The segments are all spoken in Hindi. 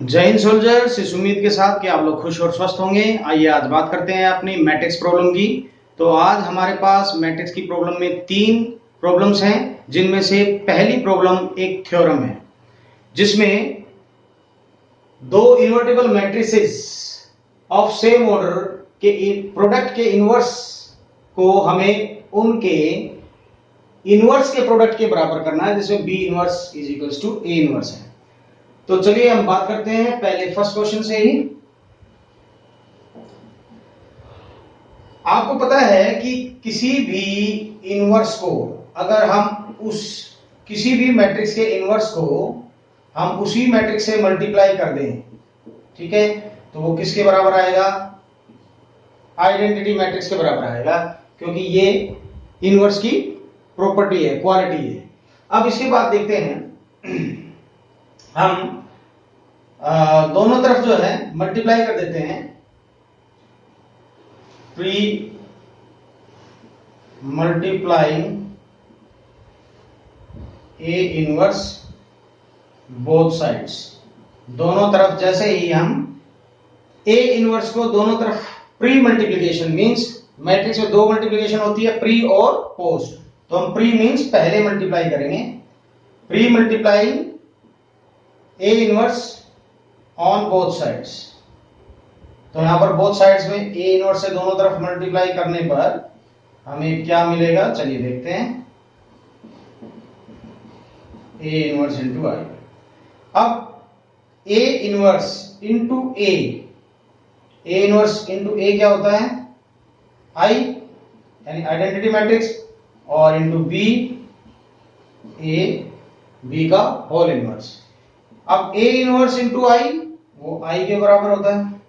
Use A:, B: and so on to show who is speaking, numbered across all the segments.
A: जय हिंद सोल्जर्स, इस उम्मीद के साथ कि आप लोग खुश और स्वस्थ होंगे। आइए आज बात करते हैं अपनी मैट्रिक्स प्रॉब्लम की। तो आज हमारे पास मैट्रिक्स की प्रॉब्लम में 3 प्रॉब्लम्स हैं, जिनमें से पहली प्रॉब्लम एक थ्योरम है जिसमें दो invertible matrices of same order के प्रोडक्ट के इनवर्स को हमें उनके इनवर्स के प्रोडक्ट के बराबर करना है, जिसमें B inverse is equals to A inverse है। तो चलिए हम बात करते हैं पहले फर्स्ट क्वेश्चन से ही। आपको पता है कि किसी भी इनवर्स को अगर हम उस किसी भी मैट्रिक्स के इनवर्स को हम उसी मैट्रिक्स से मल्टीप्लाई कर दें, ठीक है, तो वो किसके बराबर आएगा? आइडेंटिटी मैट्रिक्स के बराबर आएगा, क्योंकि ये इनवर्स की प्रॉपर्टी है, क्वालिटी है। अब इसके बाद देखते हैं हम दोनों तरफ जो है मल्टीप्लाई कर देते हैं। Pre multiplying A inverse both sides, दोनों तरफ जैसे ही हम ए इनवर्स को दोनों तरफ प्री मल्टीप्लिकेशन मींस मैट्रिक्स में 2 मल्टीप्लिकेशन होती है, प्री और पोस्ट। तो हम प्री मींस पहले मल्टीप्लाई करेंगे, pre multiplying A inverse on both sides. तो यहां पर बोथ साइड्स में ए इनवर्स से दोनों तरफ मल्टीप्लाई करने पर हमें क्या मिलेगा, चलिए देखते हैं। A inverse into I. अब A inverse into A inverse into A क्या होता है? आई, यानी आइडेंटिटी मैट्रिक्स, और इंटू बी, ए बी का होल इनवर्स। अब ए इनवर्स इंटू आई वो आई के बराबर होता है।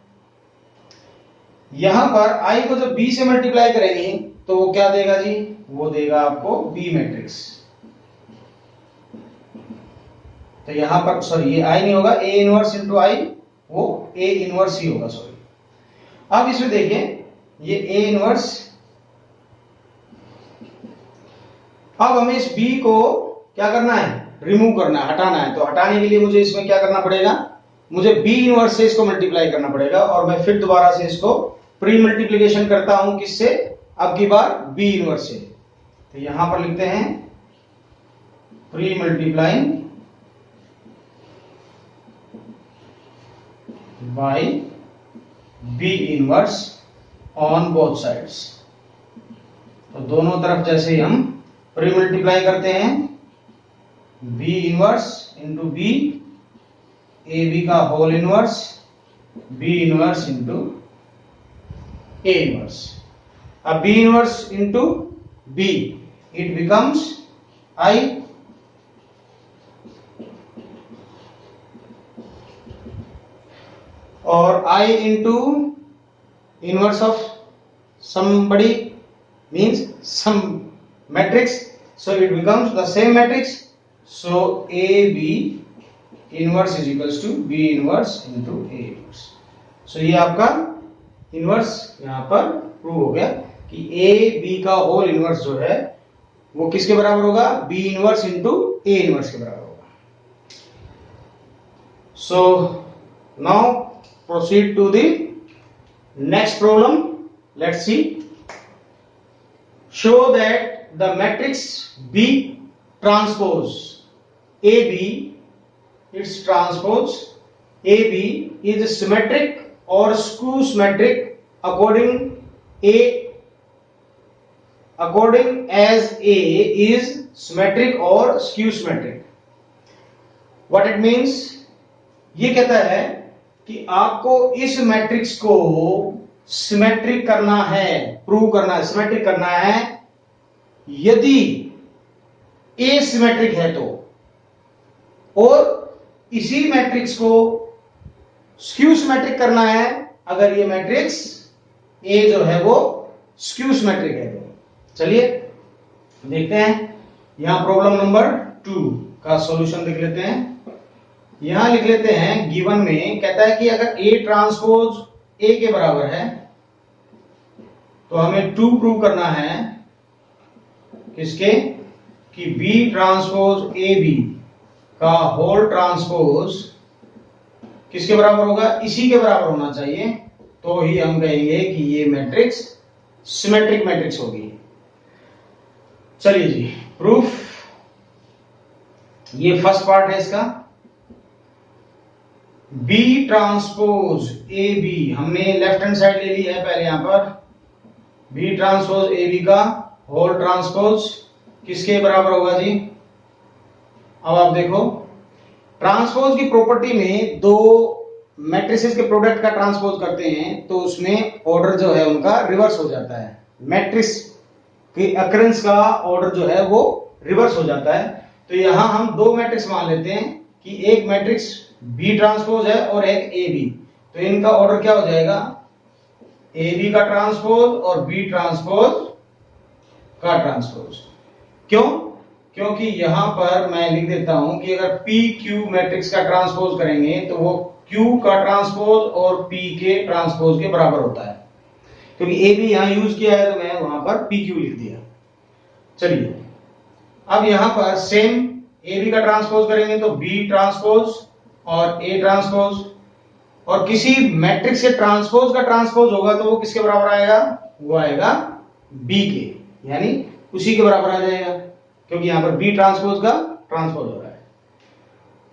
A: यहां पर आई को जब बी से मल्टीप्लाई करेंगे तो वो क्या देगा जी? वो देगा आपको बी मैट्रिक्स। तो यहां पर सॉरी ये आई नहीं होगा, ए इनवर्स इंटू आई वो ए इनवर्स ही होगा, सॉरी। अब इसमें देखिए ये ए इनवर्स, अब हमें इस बी को क्या करना है? रिमूव करना है, हटाना है। तो हटाने के लिए मुझे इसमें क्या करना पड़ेगा? मुझे बी इनवर्स से इसको मल्टीप्लाई करना पड़ेगा, और मैं फिर दोबारा से इसको प्री मल्टीप्लिकेशन करता हूं, किससे? अब की बार बी इनवर्स से। तो यहां पर लिखते हैं pre multiplying by B inverse on both sides. तो दोनों तरफ जैसे ही हम प्री मल्टीप्लाई करते हैं, B inverse into B, A B का whole inverse, B inverse into A inverse. अब B inverse into B, it becomes I, और I into inverse of somebody means some matrix, so it becomes the same matrix. So AB inverse is equals to B inverse into A inverse. So ये आपका इनवर्स यहां पर प्रूव हो गया कि A B का होल इनवर्स जो है वो किसके बराबर होगा? B inverse into A inverse के बराबर होगा। So now proceed to the next problem. Let's see. Show that the matrix B transpose AB, its transpose AB is symmetric or skew symmetric according as A is symmetric or skew symmetric. What it means? ये कहता है कि आपको इस मैट्रिक्स को सिमेट्रिक करना है, प्रूव करना है, सिमेट्रिक करना है। यदि ए सिमेट्रिक है तो, और इसी मैट्रिक्स को स्क्यू सिमेट्रिक करना है अगर ये मैट्रिक्स ए जो है वो स्क्यू सिमेट्रिक है तो। चलिए देखते हैं। यहां प्रॉब्लम नंबर 2 का सॉल्यूशन लिख लेते हैं। यहां लिख लेते हैं, गिवन में कहता है कि अगर ए ट्रांसपोज ए के बराबर है तो हमें 2 प्रूव करना है, किसके? कि बी ट्रांसपोज ए बी का होल ट्रांसपोज किसके बराबर होगा, इसी के बराबर होना चाहिए, तो ही हम कहेंगे कि ये मैट्रिक्स सिमेट्रिक मैट्रिक्स होगी। चलिए जी, प्रूफ, ये फर्स्ट पार्ट है इसका। बी ट्रांसपोज ए बी, हमने लेफ्ट हैंड साइड ले ली है पहले, यहां पर बी ट्रांसपोज ए बी का होल ट्रांसपोज किसके बराबर होगा जी। अब आप देखो, ट्रांसपोज की प्रॉपर्टी में दो मैट्रिसेस के प्रोडक्ट का ट्रांसपोज करते हैं तो उसमें ऑर्डर जो है उनका रिवर्स हो जाता है, मैट्रिक्स की अकरेंस का ऑर्डर जो है वो रिवर्स हो जाता है। तो यहां हम दो मैट्रिक्स मान लेते हैं कि एक मैट्रिक्स बी ट्रांसपोज है और एक ए बी, तो इनका ऑर्डर क्या हो जाएगा, ए बी का ट्रांसपोज और बी ट्रांसपोज का ट्रांसपोज। क्यों, क्योंकि यहां पर मैं लिख देता हूं कि अगर पी क्यू मैट्रिक्स का ट्रांसपोज करेंगे तो वो क्यू का ट्रांसपोज और पी के ट्रांसपोज के बराबर होता है, क्योंकि ए बी यहां यूज किया है तो मैं वहां पर पी क्यू लिख दिया। चलिए, अब यहां पर सेम ए बी का ट्रांसपोज करेंगे तो बी ट्रांसपोज और ए ट्रांसपोज, और किसी मैट्रिक्स से ट्रांसपोज का ट्रांसपोज होगा तो वो किसके बराबर आएगा, वो आएगा बी के, यानी उसी के बराबर आ जाएगा, क्योंकि यहां पर बी ट्रांसपोज का ट्रांसपोज हो रहा है।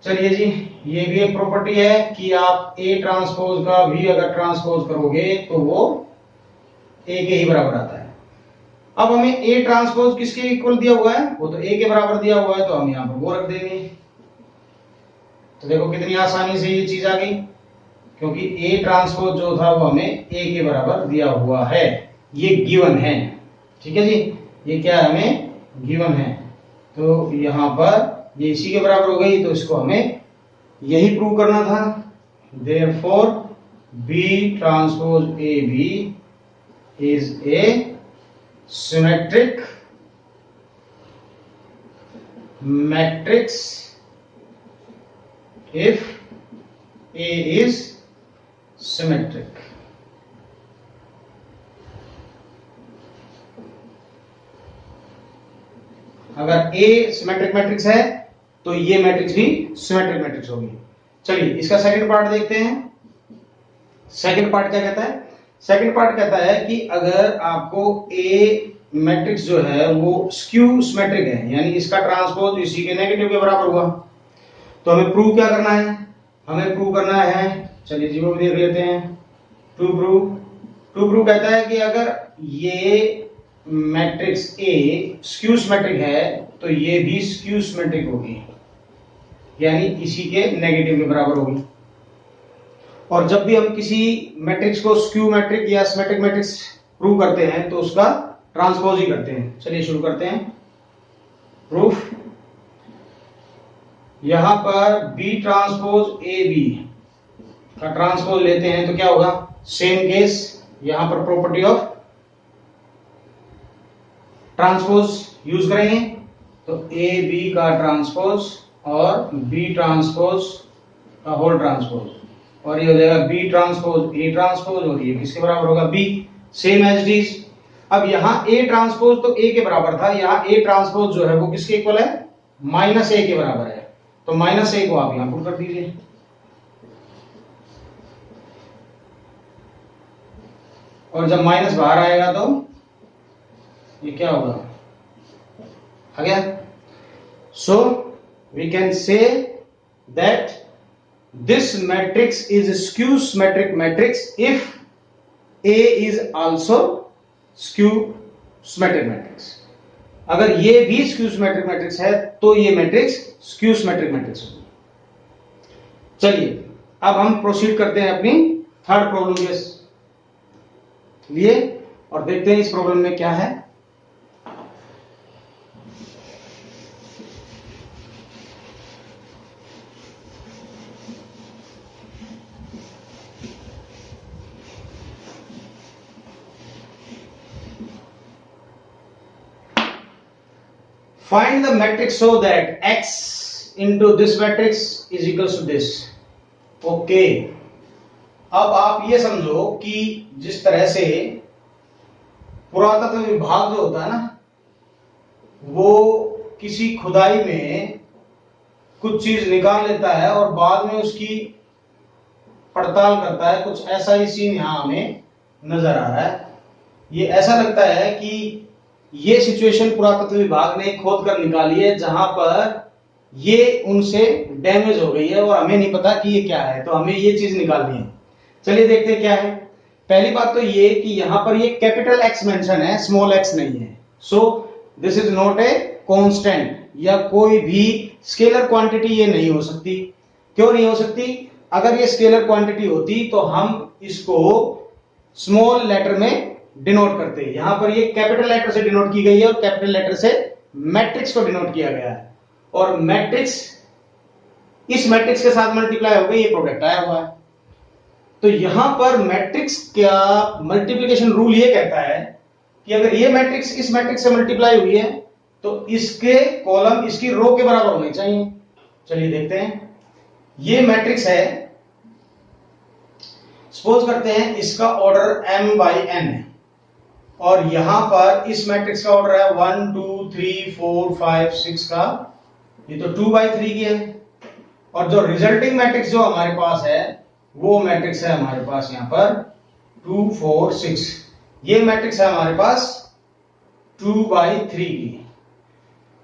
A: चलिए जी, ये भी एक प्रॉपर्टी है कि आप ए ट्रांसपोज का भी अगर ट्रांसपोज करोगे तो वो ए के ही बराबर आता है। अब हमें ए ट्रांसपोज किसके इक्वल दिया हुआ है, वो तो ए के बराबर दिया हुआ है, तो हम यहां पर वो रख देंगे। तो देखो कितनी आसानी से ये चीज आ गई, क्योंकि ए ट्रांसपोज जो था वो हमें ए के बराबर दिया हुआ है, ये गिवन है। ठीक है जी, ये क्या है, हमें गिवन है, तो यहां पर ये इसी के बराबर हो गई, तो इसको हमें यही प्रूव करना था। Therefore B transpose A B is a symmetric matrix if A is symmetric। अगर A सिमेट्रिक मैट्रिक्स है तो ये मैट्रिक्स भी सिमेट्रिक मैट्रिक्स होगी। चलिए, इसका सेकंड पार्ट देखते हैं। सेकंड पार्ट क्या कहता है, सेकंड पार्ट कहता है कि अगर आपको A मैट्रिक्स जो है वो स्क्यू सिमेट्रिक है, यानी इसका ट्रांसपोज इसी के नेगेटिव के बराबर हुआ, तो हमें प्रूव क्या करना है, हमें प्रूव करना है, चलिए जी वो भी देख लेते हैं। टू प्रूव कहता है कि अगर ये मैट्रिक्स ए स्क्यू सिमेट्रिक है तो ये भी स्क्यू सिमेट्रिक होगी, यानी इसी के नेगेटिव के बराबर होगी। और जब भी हम किसी मैट्रिक्स को स्क्यू मैट्रिक या सिमेट्रिक मैट्रिक्स प्रूव करते हैं तो उसका ट्रांसपोज ही करते हैं। चलिए शुरू करते हैं प्रूफ। यहां पर बी ट्रांसपोज ए बी का ट्रांसपोज लेते हैं तो क्या होगा, सेम केस, यहां पर प्रॉपर्टी ऑफ ट्रांसपोज यूज करेंगे, तो ए बी का ट्रांसपोज और बी ट्रांसपोज का होल ट्रांसपोज, और ये हो जाएगा बी ट्रांसपोज ए ट्रांसपोज, और ये किसके बराबर होगा, B, same as it is. अब यहां ए ट्रांसपोज तो ए के बराबर था, यहां ए ट्रांसपोज जो है वो किसके इक्वल है, माइनस ए के बराबर है, तो माइनस ए को आप यहां पुट कर दीजिए। और जब माइनस बाहर आएगा तो ये क्या होगा, आ गया। So we can say that this matrix is skew symmetric matrix if A is also skew symmetric matrix. अगर ये भी स्क्यू सिमेट्रिक मैट्रिक्स है तो ये मैट्रिक्स स्क्यू सिमेट्रिक मैट्रिक्स होगी। चलिए, अब हम प्रोसीड करते हैं अपनी थर्ड प्रॉब्लम के लिए और देखते हैं इस प्रॉब्लम में क्या है। Find the matrix so that x into this matrix is equals to this। Okay, अब आप ये समझो कि जिस तरह से पुरातत्व विभाग जो होता है ना, वो किसी खुदाई में कुछ चीज निकाल लेता है और बाद में उसकी पड़ताल करता है। कुछ ऐसा ही सीन यहाँ हमें नजर आ रहा है। ये ऐसा लगता है कि ये सिचुएशन पुरातत्व विभाग ने खोद कर निकाली है, जहां पर ये उनसे डैमेज हो गई है और हमें नहीं पता कि ये क्या है, तो हमें ये चीज निकालनी है। चलिए देखते हैं क्या है। पहली बात तो ये कि यहां पर ये कैपिटल एक्स मेंशन है, स्मॉल एक्स नहीं है। So this is not a constant, या कोई भी स्केलर क्वांटिटी ये नहीं हो सकती। क्यों नहीं हो सकती? अगर ये स्केलर क्वांटिटी होती तो हम इसको स्मॉल लेटर में डिनोट करते हैं। यहां पर ये कैपिटल लेटर से डिनोट की गई है और कैपिटल लेटर से मैट्रिक्स को डिनोट किया गया है, और मैट्रिक्स इस मैट्रिक्स के साथ मल्टीप्लाई हो गई, ये प्रोडक्ट आया हुआ है। तो यहां पर मैट्रिक्स का मल्टीप्लिकेशन रूल ये कहता है कि अगर ये मैट्रिक्स इस मैट्रिक्स से मल्टीप्लाई हुई है तो इसके कॉलम इसकी रो के बराबर होने चाहिए। चलिए देखते हैं। ये मैट्रिक्स है, सपोज करते हैं इसका ऑर्डर m बाई n है, और यहां पर इस मैट्रिक्स का ऑर्डर है 1 2 3 4 5 6 का, ये तो 2 बाई 3 की है। और जो रिजल्टिंग मैट्रिक्स जो हमारे पास है वो मैट्रिक्स है हमारे पास यहां पर 2 4 6। ये मैट्रिक्स है हमारे पास 2 बाई 3 की।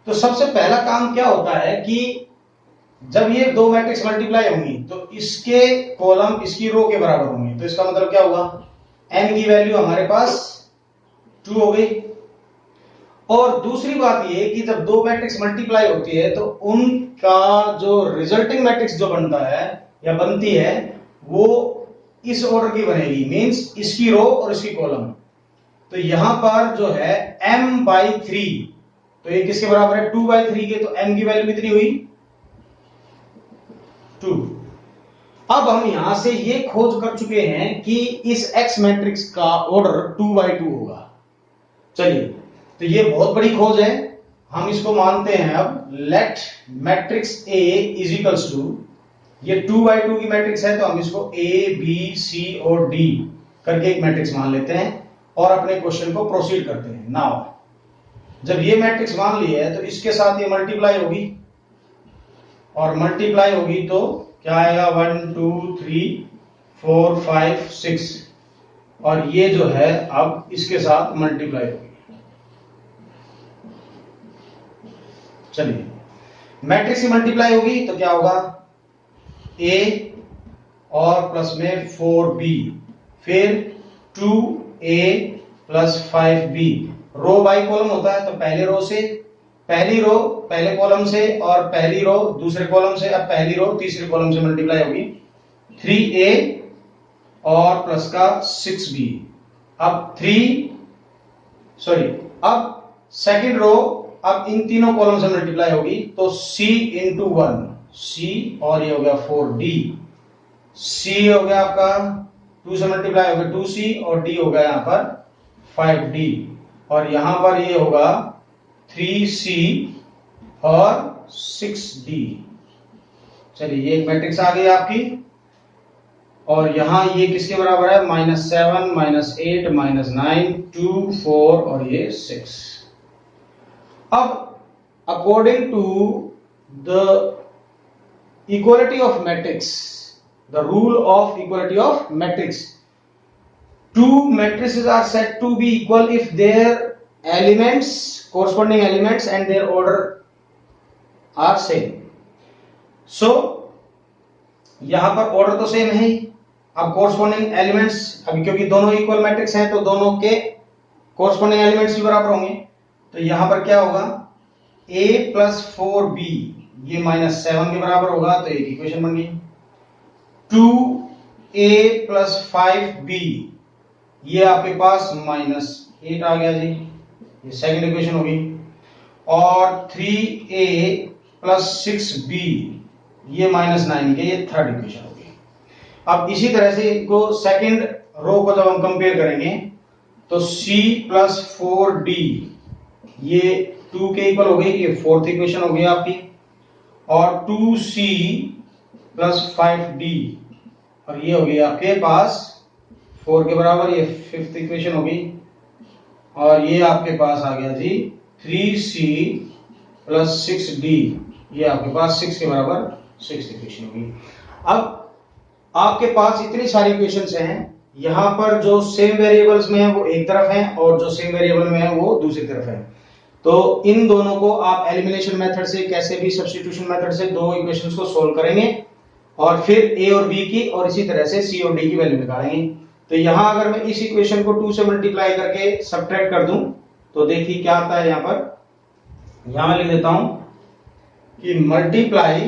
A: तो सबसे पहला काम क्या होता है कि जब ये दो मैट्रिक्स मल्टीप्लाई होंगी तो इसके कॉलम इसकी रो के बराबर होंगे। तो इसका मतलब क्या हुआ, n की वैल्यू हमारे पास 2 हो गई। और दूसरी बात ये कि जब दो मैट्रिक्स मल्टीप्लाई होती है तो उनका जो रिजल्टिंग मैट्रिक्स जो बनता है या बनती है वो इस ऑर्डर की बनेगी, मींस इसकी रो और इसकी कॉलम। तो यहां पर जो है m बाई 3, तो ये किसके बराबर है, 2 बाई 3 के। तो m की वैल्यू कितनी हुई, 2। अब हम यहां से ये खोज कर चुके हैं कि इस x मैट्रिक्स का ऑर्डर 2 बाई 2 होगा। चलिए, तो ये बहुत बड़ी खोज है, हम इसको मानते हैं। अब let matrix A is equals to, ये 2 बाई 2 की मैट्रिक्स है तो हम इसको A B C और D करके एक मैट्रिक्स मान लेते हैं और अपने क्वेश्चन को प्रोसीड करते हैं। नाउ जब ये मैट्रिक्स मान ली है तो इसके साथ ये मल्टीप्लाई होगी, और मल्टीप्लाई होगी तो क्या आएगा, 1 2 3 4 5 6, और ये जो है अब इसके साथ मल्टीप्लाई होगी। चलिए, मैट्रिक्स की मल्टीप्लाई होगी तो क्या होगा, A और प्लस में 4B, फिर 2A plus 5B। Row by column होता है तो पहले रो से, पहली रो पहले कॉलम से, और पहली रो दूसरे कॉलम से। अब पहली रो तीसरे कॉलम से मल्टीप्लाई होगी, 3A और प्लस का 6B। अब अब सेकंड रो अब इन तीनों कॉलम से मल्टीप्लाई होगी तो C इंटू 1, C, और ये हो गया 4D। C हो गया आपका 2 से मल्टीप्लाई हो गया 2C, और D हो गया यहां पर 5D, और यहां पर ये होगा 3C और 6D। चलिए, ये एक मैट्रिक्स आ गई आपकी, और यहां ये किसके बराबर है, -7 -8 -9 2 4 और ये 6। अब according to the equality of matrix, the rule of equality of matrix, two matrices are said to be equal if their elements, corresponding elements and their order are same. So यहां पर ऑर्डर तो सेम है ही। अब कोरस्पॉन्डिंग एलिमेंट्स, अभी क्योंकि दोनों इक्वल मैट्रिक्स हैं तो दोनों के कोरस्पॉन्डिंग एलिमेंट्स भी बराबर होंगे। तो यहां पर क्या होगा, A प्लस 4B ये -7 के बराबर होगा, तो एक इक्वेशन बन गई। 2A प्लस 5B ये आपके पास -8 आ गया जी, ये सेकंड इक्वेशन होगी। और 3A प्लस 6B ये -9 के, ये थर्ड इक्वेशन होगी। अब इसी तरह से इनको सेकंड रो को जब हम कंपेयर करेंगे तो C प्लस 4D ये 2 के इक्वल हो गई, ये फोर्थ इक्वेशन हो गई आपकी। और 2C प्लस 5D, और ये हो गई आपके पास 4 के बराबर, ये फिफ्थ इक्वेशन होगी। और ये आपके पास आ गया जी 3C प्लस 6D, ये आपके पास 6 के बराबर सिक्स्थ इक्वेशन होगी। आपके पास इतनी सारी इक्वेशंस हैं, यहां पर जो सेम वेरिएबल्स में है वो एक तरफ है और जो सेम वेरिएबल में है वो दूसरी तरफ है। तो इन दोनों को आप एलिमिनेशन मेथड से, कैसे भी सब्स्टिट्यूशन मेथड से दो इक्वेशंस को सोल्व करेंगे और फिर ए और बी की और इसी तरह से सी और डी की वैल्यू निकालेंगे। तो यहां अगर मैं इस इक्वेशन को 2 से मल्टीप्लाई करके सब्ट्रैक्ट कर दूं तो देखिए क्या आता है। यहां पर यहां मैं लिख देता हूं कि multiply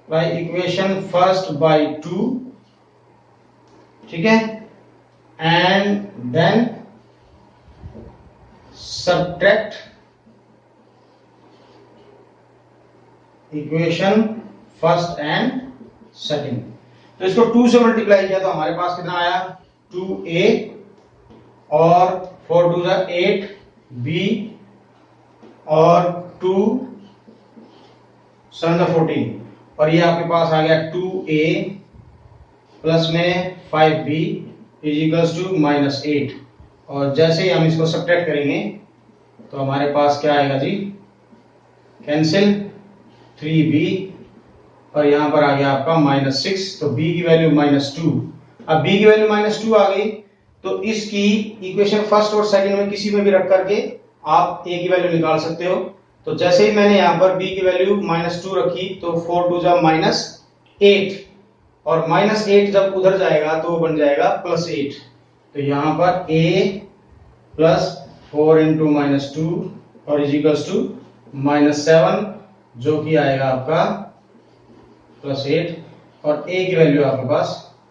A: by equation first by 2, ठीक है, and then subtract equation first and second. तो इसको 2 से मल्टीप्लाई किया तो हमारे पास कितना आया 2a और 4 2 जा 8 b और 2 7 जा 14 और ये आपके पास आ गया 2a प्लस में 5b इज इक्वल्स टू -8। और जैसे ही हम इसको सब्ट्रैक्ट करेंगे तो हमारे पास क्या आएगा जी, कैंसिल 3b और यहां पर आ गया आपका -6। तो b की वैल्यू -2। अब b की वैल्यू -2 आ गई तो इसकी इक्वेशन फर्स्ट और सेकंड में किसी में भी रख करके आप a की वैल्यू निकाल सकते हो। तो जैसे ही मैंने यहां पर b की वैल्यू -2 रखी तो 4 2 जा -8 और -8 जब उधर जाएगा तो वो बन जाएगा +8। तो यहां पर a प्लस 4 इंटू -2 और इज इक्वल्स टू -7 जो कि आएगा आपका +8 और a की वैल्यू आपके पास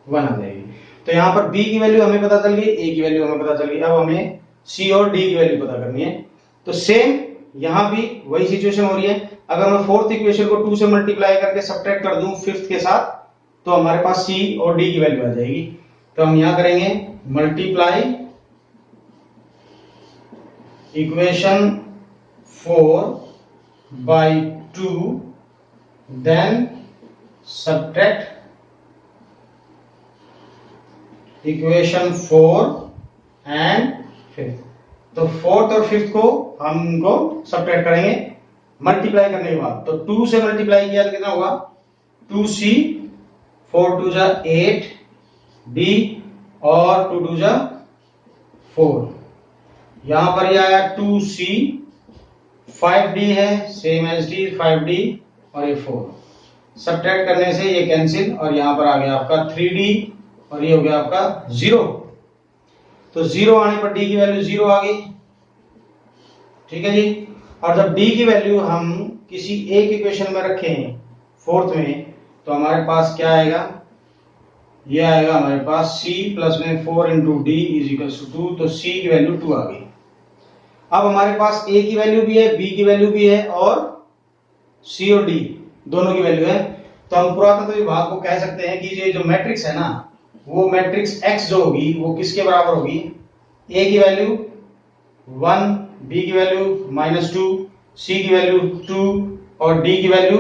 A: 1 आ जाएगी। तो यहां पर b की वैल्यू हमें पता चल गई, a की वैल्यू हमें पता चल गई। अब हमें c और d की वैल्यू पता करनी है। तो सेम यहां भी वही सिचुएशन हो रही है। अगर मैं फोर्थ इक्वेशन को 2 से मल्टीप्लाई करके सब्ट्रैक्ट कर दूं फिफ्थ के साथ तो हमारे पास c और d की वैल्यू आ जाएगी। तो हम यहां करेंगे multiply equation 4 by 2 then subtract equation 4 and fifth. तो फोर्थ और फिफ्थ को हम इनको सब्ट्रैक्ट करेंगे मल्टीप्लाई करने के बाद। तो 2 से मल्टीप्लाई किया तो कितना होगा 2c 4 2 जा 8 d और 2 2 जा 4। यहां पर ये आया 2c 5d है सेम एज d 5d और ये 4। सब्ट्रैक्ट करने से ये कैंसिल और यहां पर आ गया आपका 3d और ये हो गया आपका 0। तो 0 आने पर d की वैल्यू 0 आ गई, ठीक है जी। और जब d की वैल्यू हम किसी एक इक्वेशन में रखें फोर्थ में तो हमारे पास क्या आएगा, ये आएगा हमारे पास c प्लस में 4 into d is equal to 2। तो c की वैल्यू 2 आ गई। अब हमारे पास a की वैल्यू भी है, b की वैल्यू भी है और c और d दोनों की वैल्यू है। तो हम पुरातत्व विभाग को कह सकते हैं कि ये जो मैट्रिक्स है ना वो मैट्रिक्स x जो होगी वो किसके बराबर होगी, a की वैल्यू 1, b की वैल्यू -2, c की वैल्यू 2 और d की वैल्यू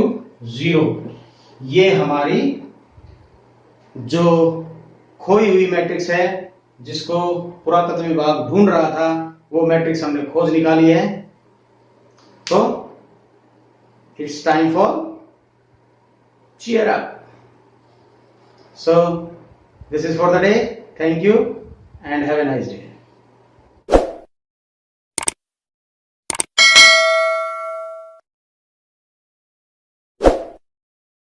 A: 0। ये हमारी जो खोई हुई मैट्रिक्स है जिसको पुरातत्व विभाग ढूंढ रहा था वो मैट्रिक्स हमने खोज निकाली है। तो it's time for cheer up. So this is for the day. Thank you and have a nice day.